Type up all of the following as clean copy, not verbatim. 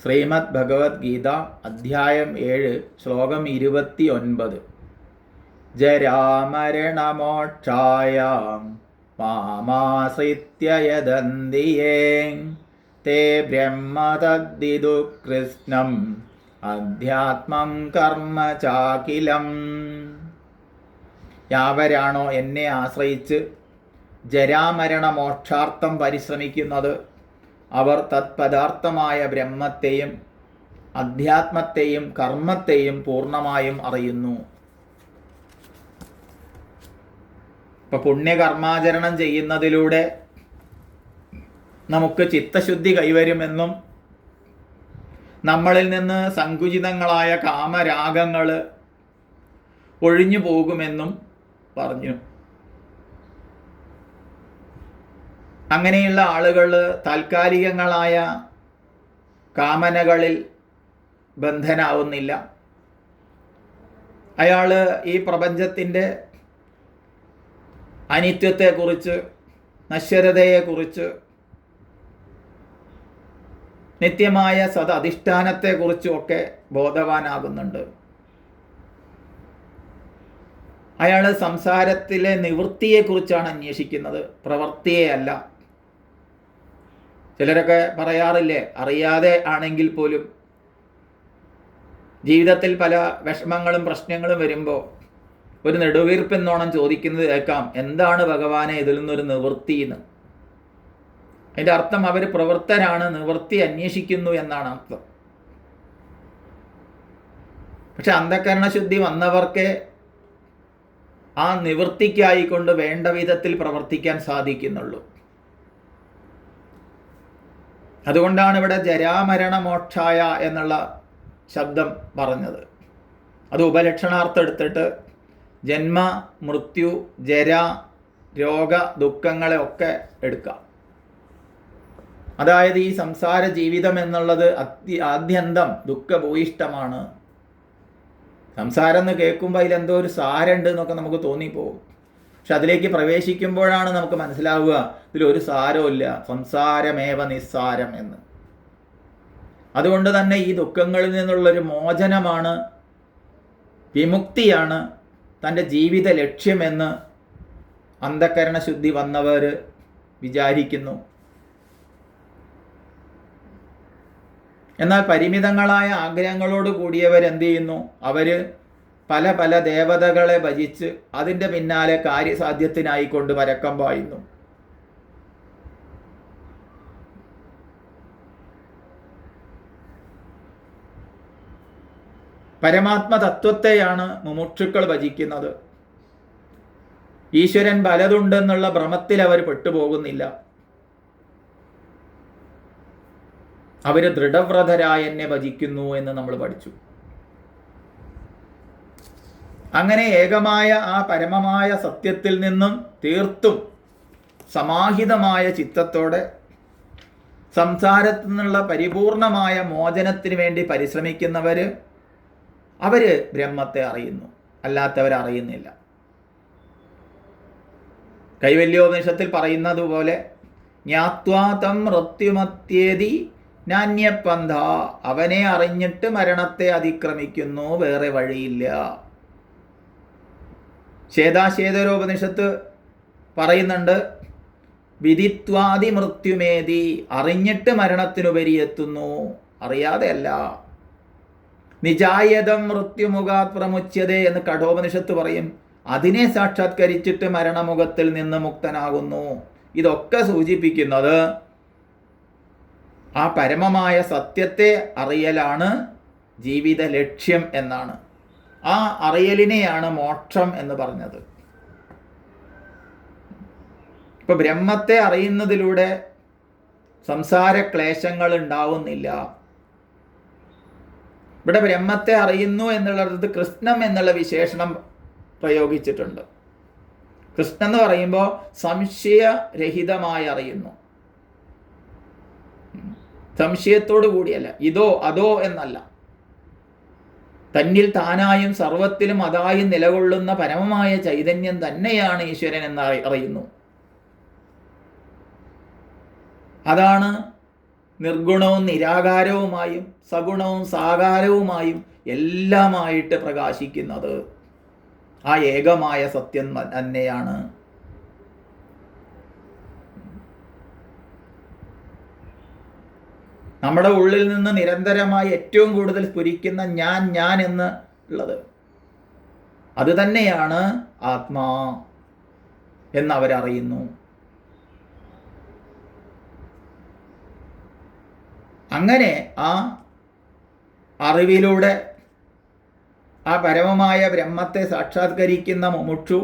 ശ്രീമദ് ഭഗവത്ഗീത അധ്യായം 7 ശ്ലോകം 29. ജരാമരണമോക്ഷായ മാമാശ്രിത്യ യദന്തി യേ തേ ബ്രഹ്മ തദ്വിദു കൃഷ്ണം അധ്യാത്മം കർമ്മ ചാകിലം. യാവരാണോ എന്നെ ആശ്രയിച്ച് ജരാമരണമോക്ഷാർത്ഥം പരിശ്രമിക്കുന്നത് അവർ തത്പദാർത്ഥമായ ബ്രഹ്മത്തെയും അധ്യാത്മത്തെയും കർമ്മത്തെയും പൂർണ്ണമായും അറിയുന്നു. ഇപ്പം പുണ്യകർമാചരണം ചെയ്യുന്നതിലൂടെ നമുക്ക് ചിത്തശുദ്ധി കൈവരുമെന്നും നമ്മളിൽ നിന്ന് സങ്കുചിതങ്ങളായ കാമരാഗങ്ങൾ ഒഴിഞ്ഞു പോകുമെന്നും പറഞ്ഞു. അങ്ങനെയുള്ള ആളുകൾ താൽക്കാലികങ്ങളായ കാമനകളിൽ ബന്ധനാവുന്നില്ല. അയാൾ ഈ പ്രപഞ്ചത്തിൻ്റെ അനിത്യത്തെക്കുറിച്ച്, നശ്വരതയെക്കുറിച്ച്, നിത്യമായ സദധിഷ്ഠാനത്തെക്കുറിച്ചുമൊക്കെ ബോധവാനാകുന്നുണ്ട്. അയാൾ സംസാരത്തിലെ നിവൃത്തിയെക്കുറിച്ചാണ് അന്വേഷിക്കുന്നത്, പ്രവൃത്തിയെ അല്ല. ചിലരൊക്കെ പറയാറില്ലേ, അറിയാതെ ആണെങ്കിൽ പോലും ജീവിതത്തിൽ പല വിഷമങ്ങളും പ്രശ്നങ്ങളും വരുമ്പോൾ ഒരു നെടുവീർപ്പെന്നോണം ചോദിക്കുന്നത് കേൾക്കാം, എന്താണ് ഭഗവാനെ ഇതിൽ നിന്നൊരു നിവൃത്തി എന്ന്. അതിൻ്റെ അർത്ഥം അവർ പ്രവൃത്തരാണ്, നിവൃത്തി അന്വേഷിക്കുന്നു എന്നാണ് അർത്ഥം. പക്ഷെ അന്ധകരണശുദ്ധി വന്നവർക്ക് ആ നിവൃത്തിക്കായിക്കൊണ്ട് വേണ്ട വിധത്തിൽ പ്രവർത്തിക്കാൻ സാധിക്കുന്നുള്ളൂ. അതുകൊണ്ടാണ് ഇവിടെ ജരാമരണമോക്ഷായ എന്നുള്ള ശബ്ദം പറഞ്ഞത്. അത് ഉപലക്ഷണാർത്ഥം എടുത്തിട്ട് ജന്മ, മൃത്യു, ജര, രോഗ, ദുഃഖങ്ങളെ ഒക്കെ എടുക്കാം. അതായത് ഈ സംസാര ജീവിതം എന്നുള്ളത് ആദ്യന്തം ദുഃഖഭൂയിഷ്ടമാണ്. സംസാരം എന്ന് കേൾക്കുമ്പോൾ അതിലെന്തോ ഒരു സാരമുണ്ട് എന്നൊക്കെ നമുക്ക് തോന്നിപ്പോകും. പക്ഷെ അതിലേക്ക് പ്രവേശിക്കുമ്പോഴാണ് നമുക്ക് മനസ്സിലാവുക ഇതിലൊരു സാരമില്ല, സംസാരമേവ നിസ്സാരം എന്ന്. അതുകൊണ്ട് തന്നെ ഈ ദുഃഖങ്ങളിൽ നിന്നുള്ളൊരു മോചനമാണ്, വിമുക്തിയാണ് തൻ്റെ ജീവിത ലക്ഷ്യമെന്ന് അന്ധകരണശുദ്ധി വന്നവർ വിചാരിക്കുന്നു. എന്നാൽ പരിമിതങ്ങളായ ആഗ്രഹങ്ങളോട് കൂടിയവരെന്ത് ചെയ്യുന്നു? അവർ പല പല ദേവതകളെ ഭജിച്ച് അതിൻ്റെ പിന്നാലെ കാര്യസാധ്യത്തിനായിക്കൊണ്ട് പരക്കം പായുന്നു. പരമാത്മതത്വത്തെയാണ് മുമുക്ഷുക്കൾ ഭജിക്കുന്നത്. ഈശ്വരൻ പലതുണ്ടെന്നുള്ള ഭ്രമത്തിൽ അവർ പെട്ടുപോകുന്നില്ല. അവർ ദൃഢവ്രതരായി എന്നെ ഭജിക്കുന്നു എന്ന് നമ്മൾ പഠിച്ചു. അങ്ങനെ ഏകമായ ആ പരമമായ സത്യത്തിൽ നിന്നും തീർത്തും സമാഹിതമായ ചിത്തത്തോടെ സംസാരത്തിൽ നിന്നുള്ള പരിപൂർണമായ മോചനത്തിന് വേണ്ടി പരിശ്രമിക്കുന്നവർ അവർ ബ്രഹ്മത്തെ അറിയുന്നു, അല്ലാത്തവരറിയുന്നില്ല. കൈവല്യോപനിഷത്തിൽ പറയുന്നത് പോലെ ജ്ഞാത്വാ തം മൃത്യുമത്യേതി നാന്യപന്ഥ, അവനെ അറിഞ്ഞിട്ട് മരണത്തെ അതിക്രമിക്കുന്നു, വേറെ വഴിയില്ല. ശ്വേതാശ്വേതരോപനിഷത്ത് പറയുന്നുണ്ട്, വിദിത്വാദി മൃത്യുമേതി, അറിഞ്ഞിട്ട് മരണത്തിനുപരി എത്തുന്നു, അറിയാതെയല്ല. നിജായതം മൃത്യുമുഖാത് പ്രമുച്യതേ എന്ന് കഠോപനിഷത്ത് പറയും, അതിനെ സാക്ഷാത്കരിച്ചിട്ട് മരണമുഖത്തിൽ നിന്ന് മുക്തനാകുന്നു. ഇതൊക്കെ സൂചിപ്പിക്കുന്നത് ആ പരമമായ സത്യത്തെ അറിയലാണ് ജീവിത ലക്ഷ്യം എന്നാണ്. ആ അറിയലിനെയാണ് മോക്ഷം എന്ന് പറഞ്ഞത്. ഇപ്പൊ ബ്രഹ്മത്തെ അറിയുന്നതിലൂടെ സംസാര ക്ലേശങ്ങൾ ഉണ്ടാവുന്നില്ല. ഇവിടെ ബ്രഹ്മത്തെ അറിയുന്നു എന്നുള്ളത് കൃഷ്ണം എന്നുള്ള വിശേഷണം പ്രയോഗിച്ചിട്ടുണ്ട്. കൃഷ്ണൻ എന്ന് പറയുമ്പോൾ സംശയരഹിതമായി അറിയുന്നു, സംശയത്തോടു കൂടിയല്ല, ഇതോ അതോ എന്നല്ല. തന്നിൽ താനായും സർവത്തിലും അതായും നിലകൊള്ളുന്ന പരമമായ ചൈതന്യം തന്നെയാണ് ഈശ്വരൻ എന്ന് അറിയുന്നു. അതാണ് നിർഗുണവും നിരാകാരവുമായും സഗുണവും സാകാരവുമായും എല്ലാമായിട്ട് പ്രകാശിക്കുന്നത് ആ ഏകമായ സത്യം തന്നെയാണ്. നമ്മുടെ ഉള്ളിൽ നിന്ന് നിരന്തരമായി ഏറ്റവും കൂടുതൽ സ്ഫുരിക്കുന്ന ഞാൻ എന്ന് ഉള്ളത് അത് തന്നെയാണ് ആത്മാ എന്നവരറിയുന്നു. അങ്ങനെ ആ അറിവിലൂടെ ആ പരമമായ ബ്രഹ്മത്തെ സാക്ഷാത്കരിക്കുന്ന മുമുക്ഷു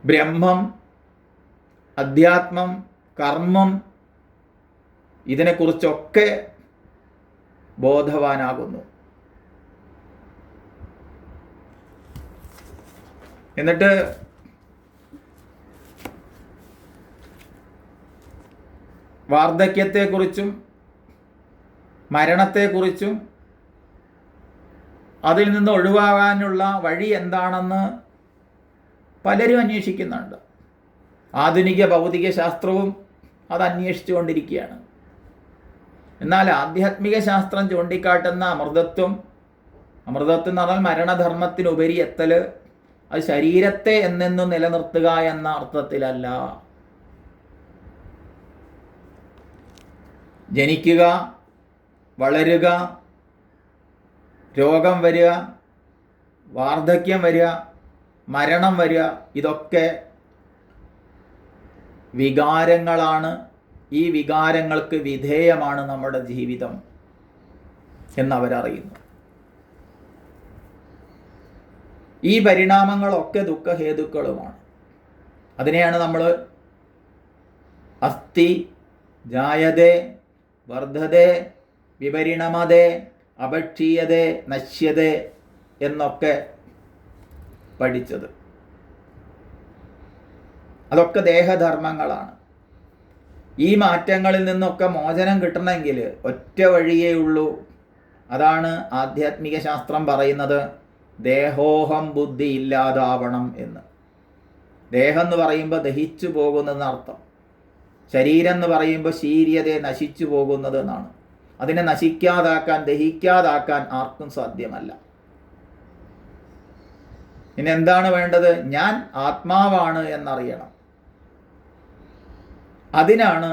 ബ്രഹ്മം, അധ്യാത്മം, കർമ്മം ഇതിനെക്കുറിച്ചൊക്കെ ബോധവാനാകുന്നു. എന്നിട്ട് വാർദ്ധക്യത്തെക്കുറിച്ചും മരണത്തെക്കുറിച്ചും അതിൽ നിന്ന് ഒഴിവാകാനുള്ള വഴി എന്താണെന്ന് പലരും അന്വേഷിക്കുന്നുണ്ട്. ആധുനിക ഭൗതിക ശാസ്ത്രവും അത് അന്വേഷിച്ചുകൊണ്ടിരിക്കുകയാണ്. എന്നാൽ ആധ്യാത്മിക ശാസ്ത്രം ചൂണ്ടിക്കാട്ടുന്ന അമൃതത്വം എന്ന് പറഞ്ഞാൽ മരണധർമ്മത്തിനുപരി എത്തൽ, അത് ശരീരത്തെ എന്നെന്നും നിലനിർത്തുക എന്ന അർത്ഥത്തിലല്ല. ജനിക്കുക, വളരുക, രോഗം വരിക, വാർദ്ധക്യം വരിക, മരണം വരിക, ഇതൊക്കെ വികാരങ്ങളാണ്. ഈ വികാരങ്ങൾക്ക് വിധേയമാണ് നമ്മുടെ ജീവിതം എന്നവരറിയുന്നു. ഈ പരിണാമങ്ങളൊക്കെ ദുഃഖഹേതുക്കളുമാണ്. അതിനെയാണ് നമ്മൾ അസ്ഥി ജായതേ വർദ്ധതേ വിപരിണമതേ അപക്ഷീയതേ നശ്യതേ എന്നൊക്കെ പഠിച്ചത്. അതൊക്കെ ദേഹധർമ്മങ്ങളാണ്. ഈ മാറ്റങ്ങളിൽ നിന്നൊക്കെ മോചനം കിട്ടണമെങ്കിൽ ഒറ്റ വഴിയേ ഉള്ളൂ. അതാണ് ആധ്യാത്മിക ശാസ്ത്രം പറയുന്നത്, ദേഹോഹം ബുദ്ധി ഇല്ലാതാവണം എന്ന്. ദേഹം എന്ന് പറയുമ്പോൾ ദഹിച്ചു പോകുന്നതെന്നർത്ഥം. ശരീരം എന്ന് പറയുമ്പോൾ ശീര്യതയെ നശിച്ചു പോകുന്നത് എന്നാണ്. അതിനെ നശിക്കാതാക്കാൻ, ദഹിക്കാതാക്കാൻ ആർക്കും സാധ്യമല്ല. ഇനി എന്താണ് വേണ്ടത്? ഞാൻ ആത്മാവാണ് എന്നറിയണം. അതിനാണ്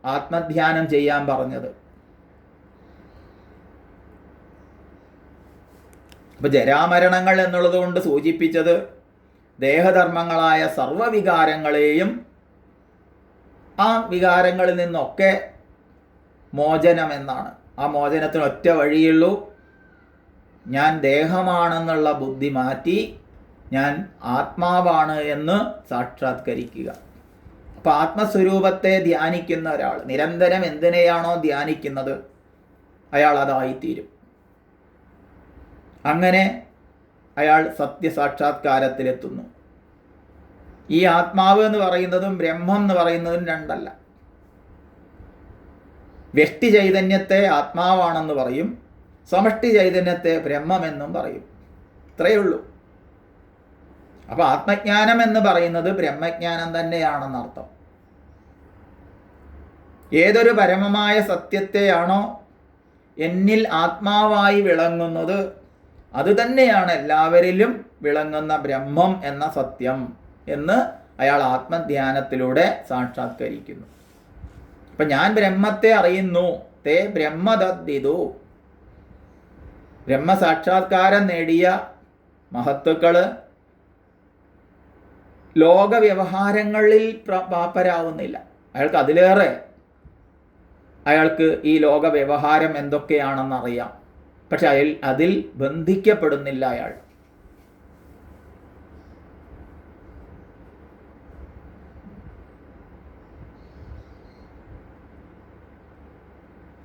ആത്മധ്യാനം ചെയ്യാൻ പറഞ്ഞത്. അപ്പൊ ജരാമരണങ്ങൾ എന്നുള്ളത് കൊണ്ട് സൂചിപ്പിച്ചത് ദേഹധർമ്മങ്ങളായ സർവവികാരങ്ങളെയും ആ വികാരങ്ങളിൽ നിന്നൊക്കെ മോചനം എന്നാണ്. ആ മോചനത്തിന് ഒറ്റ വഴിയുള്ളൂ, ഞാൻ ദേഹമാണെന്നുള്ള ബുദ്ധി മാറ്റി ഞാൻ ആത്മാവാണ് എന്ന് സാക്ഷാത്കരിക്കുക. അപ്പം ആത്മസ്വരൂപത്തെ ധ്യാനിക്കുന്ന ഒരാൾ നിരന്തരം എന്തിനെയാണോ ധ്യാനിക്കുന്നത് അയാൾ അതായിത്തീരും. അങ്ങനെ അയാൾ സത്യസാക്ഷാത്കാരത്തിലെത്തുന്നു. ഈ ആത്മാവ് എന്ന് പറയുന്നതും ബ്രഹ്മം എന്ന് പറയുന്നതും രണ്ടല്ല. വ്യഷ്ടി ചൈതന്യത്തെ ആത്മാവാണെന്ന് പറയും, സമഷ്ടി ചൈതന്യത്തെ ബ്രഹ്മമെന്നും പറയും. ഇത്രയേ ഉള്ളൂ. അപ്പോൾ ആത്മജ്ഞാനം എന്ന് പറയുന്നത് ബ്രഹ്മജ്ഞാനം തന്നെയാണെന്നർത്ഥം. ഏതൊരു പരമമായ സത്യത്തെയാണോ എന്നിൽ ആത്മാവായി വിളങ്ങുന്നത് അത് തന്നെയാണ് എല്ലാവരിലും വിളങ്ങുന്ന ബ്രഹ്മം എന്ന സത്യം എന്ന് അയാൾ ആത്മധ്യാനത്തിലൂടെ സാക്ഷാത്കരിക്കുന്നു. അപ്പം ഞാൻ ബ്രഹ്മത്തെ അറിയുന്നു, തേ ബ്രഹ്മതദ്ദിതു. ബ്രഹ്മസാക്ഷാത്കാരം നേടിയ മഹത്തുക്കൾ ലോകവ്യവഹാരങ്ങളിൽ പാപ്പരാവുന്നില്ല. അയാൾക്ക് അതിലേറെ അയാൾക്ക് ഈ ലോകവ്യവഹാരം എന്തൊക്കെയാണെന്നറിയാം. പക്ഷെ അതിൽ ബന്ധിക്കപ്പെടുന്നില്ല അയാൾ.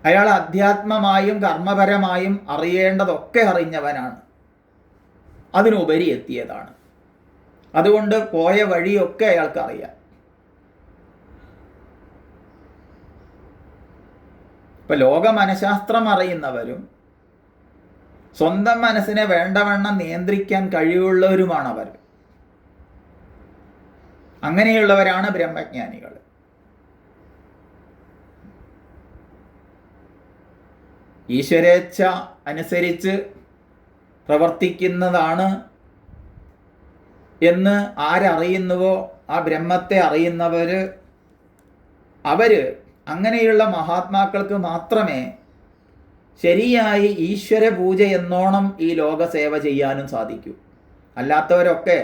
അയാൾ അധ്യാത്മമായും കർമ്മപരമായും അറിയേണ്ടതൊക്കെ അറിഞ്ഞവനാണ്, അതിനുപരി എത്തിയതാണ്. അതുകൊണ്ട് പോയ വഴിയൊക്കെ അയാൾക്ക് അറിയാം. ഇപ്പം ലോക മനഃശാസ്ത്രം അറിയുന്നവരും സ്വന്തം മനസ്സിനെ വേണ്ടവണ്ണം നിയന്ത്രിക്കാൻ കഴിവുള്ളവരുമാണ് അവർ. അങ്ങനെയുള്ളവരാണ് ബ്രഹ്മജ്ഞാനികൾ. ഈശ്വരേച്ഛ അനുസരിച്ച് പ്രവർത്തിക്കുന്നതാണ് എന്ന് ആരറിയുന്നുവോ ആ ബ്രഹ്മത്തെ അറിയുന്നവർ, അവർ അങ്ങനെയുള്ള മഹാത്മാക്കൾക്ക് മാത്രമേ ശരിയായി ഈശ്വര പൂജ എന്നോണം ഈ ലോകസേവ ചെയ്യാനും സാധിക്കൂ. അല്ലാത്തവരൊക്കെ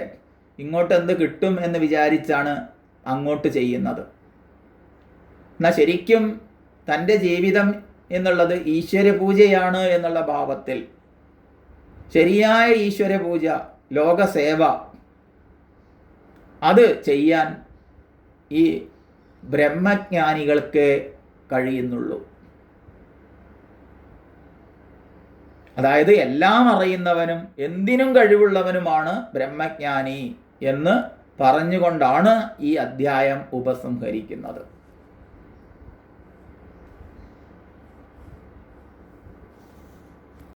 ഇങ്ങോട്ട് എന്ത് കിട്ടും എന്ന് വിചാരിച്ചാണ് അങ്ങോട്ട് ചെയ്യുന്നത്. എന്നാൽ ശരിക്കും തൻ്റെ ജീവിതം എന്നുള്ളത് ഈശ്വര പൂജയാണ് എന്നുള്ള ഭാവത്തിൽ ശരിയായ ഈശ്വര പൂജ, ലോകസേവ, അത് ചെയ്യാൻ ഈ ബ്രഹ്മജ്ഞാനികൾക്ക് കഴിയുന്നുള്ളൂ. അതായത് എല്ലാം അറിയുന്നവനും എന്തിനും കഴിവുള്ളവനുമാണ് ബ്രഹ്മജ്ഞാനി എന്ന് പറഞ്ഞുകൊണ്ടാണ് ഈ അധ്യായം ഉപസംഹരിക്കുന്നത്.